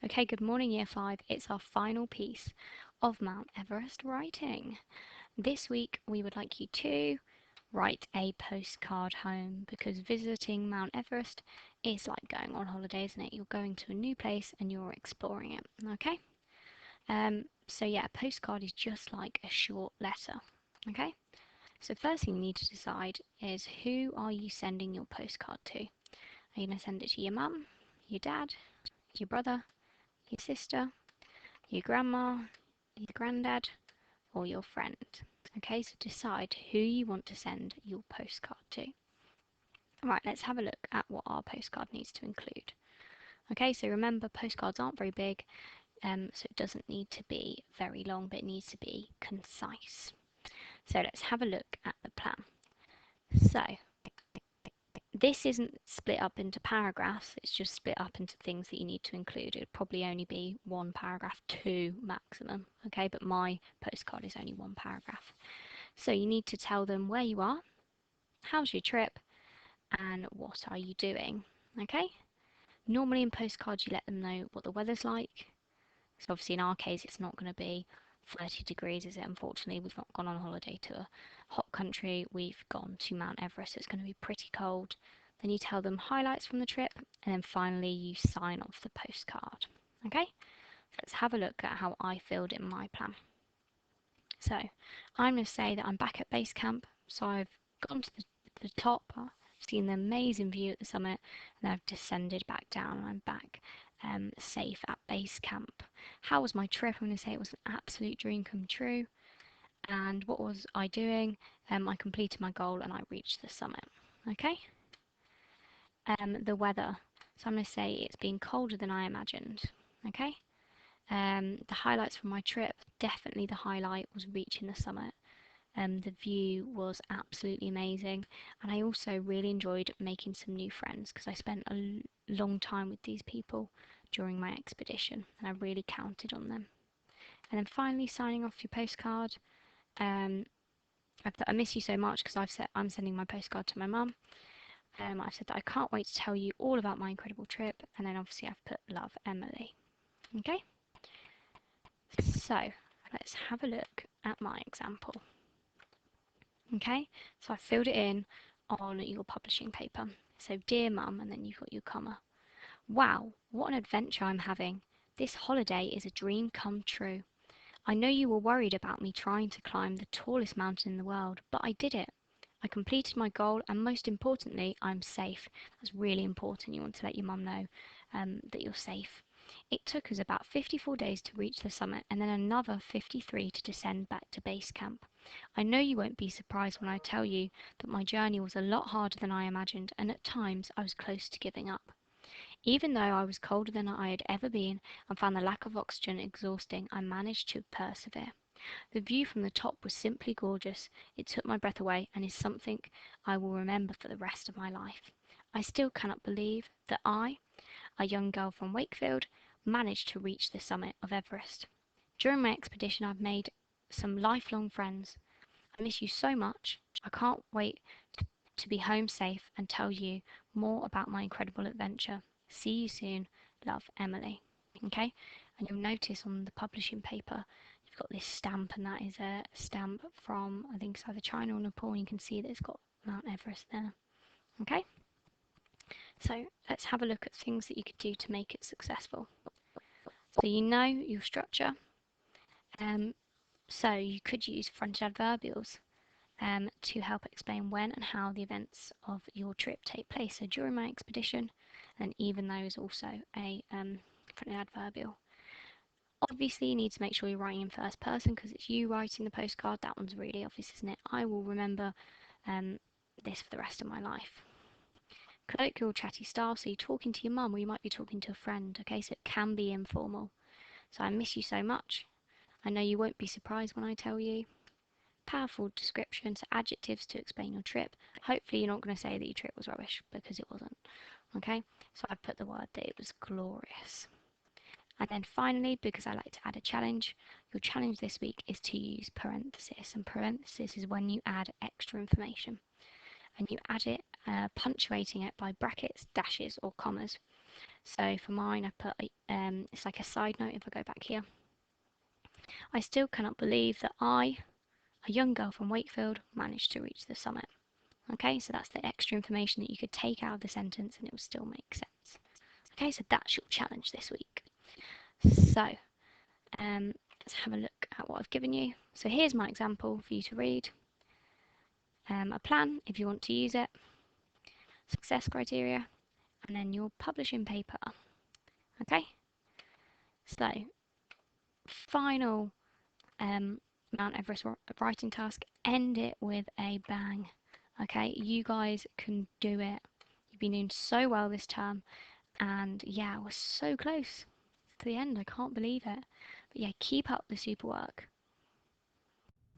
Okay, good morning, Year 5. It's our final piece of Mount Everest writing. This week, we would like you to write a postcard home because visiting Mount Everest is like going on holiday, isn't it? You're going to a new place and you're exploring it, okay? So yeah, a postcard is just like a short letter, okay? So first thing you need to decide is who are you sending your postcard to? Are you going to send it to your mum, your dad, your brother, your sister, your grandma, your granddad, or your friend? Okay, so decide who you want to send your postcard to. Right, let's have a look at what our postcard needs to include. Okay, so remember postcards aren't very big, so it doesn't need to be very long, but it needs to be concise. So let's have a look at the plan. So this isn't split up into paragraphs, it's just split up into things that you need to include. It would probably only be one paragraph, two maximum, okay, but my postcard is only one paragraph. So you need to tell them where you are, how's your trip, and what are you doing, okay? Normally in postcards you let them know what the weather's like. So obviously in our case it's not going to be 30 degrees, is it? Unfortunately, we've not gone on holiday to a hot country, we've gone to Mount Everest, so it's going to be pretty cold. Then you tell them highlights from the trip, and then finally you sign off the postcard. Okay, so let's have a look at how I filled in my plan. So I'm going to say that I'm back at base camp, so I've gone to the top, I've seen the amazing view at the summit, and I've descended back down, and I'm back safe at base camp. How was my trip? I'm going to say it was an absolute dream come true. And what was I doing? I completed my goal and I reached the summit. Okay. The weather. So I'm going to say it's been colder than I imagined. Okay. The highlights from my trip. Definitely the highlight was reaching the summit. The view was absolutely amazing, and I also really enjoyed making some new friends because I spent a long time with these people during my expedition, and I really counted on them. And then finally, signing off your postcard. Um, I've put, I miss you so much because I've said I'm sending my postcard to my mum. I've said that I can't wait to tell you all about my incredible trip, and then obviously I've put love, Emily. Okay, so let's have a look at my example. Okay, so I filled it in on your publishing paper. So, dear mum, and then you've got your comma. Wow, what an adventure I'm having. This holiday is a dream come true. I know you were worried about me trying to climb the tallest mountain in the world, but I did it. I completed my goal, and most importantly, I'm safe. That's really important. You want to let your mum know that you're safe. It took us about 54 days to reach the summit, and then another 53 to descend back to base camp. I know you won't be surprised when I tell you that my journey was a lot harder than I imagined, and at times I was close to giving up. Even though I was colder than I had ever been and found the lack of oxygen exhausting, I managed to persevere. The view from the top was simply gorgeous. It took my breath away and is something I will remember for the rest of my life. I still cannot believe that I, a young girl from Wakefield, managed to reach the summit of Everest. During my expedition, I've made some lifelong friends. I miss you so much. I can't wait to be home safe and tell you more about my incredible adventure. See you soon. Love, Emily. Okay, and you'll notice on the publishing paper you've got this stamp, and that is a stamp from, I think it's either China or Nepal, and you can see that it's got Mount Everest there. Okay, so let's have a look at things that you could do to make it successful. So you know your structure, um, so you could use fronted adverbials to help explain when and how the events of your trip take place. So during my expedition, and even though is also a fronted adverbial. Obviously, you need to make sure you're writing in first person because it's you writing the postcard. That one's really obvious, isn't it? I will remember um, this for the rest of my life. Colloquial, chatty style. So you're talking to your mum, or you might be talking to a friend. Okay, so it can be informal. So I miss you so much. I know you won't be surprised when I tell you. Powerful descriptions, adjectives to explain your trip. Hopefully you're not going to say that your trip was rubbish because it wasn't. Okay, so I put the word that it was glorious. And then finally, because I like to add a challenge, your challenge this week is to use parenthesis. And parenthesis is when you add extra information. And you add it, punctuating it by brackets, dashes, or commas. So for mine, I put it's like a side note. If I go back here, I still cannot believe that I, a young girl from Wakefield, managed to reach the summit. Okay, so that's the extra information that you could take out of the sentence and it will still make sense. Okay, so that's your challenge this week. So let's have a look at what I've given you. So here's my example for you to read. A plan if you want to use it, success criteria, and then your publishing paper. Okay, so final Mount Everest writing task, end it with a bang. Okay, you guys can do it. You've been doing so well this term, and yeah, we're so close to the end. I can't believe it. But yeah, keep up the super work.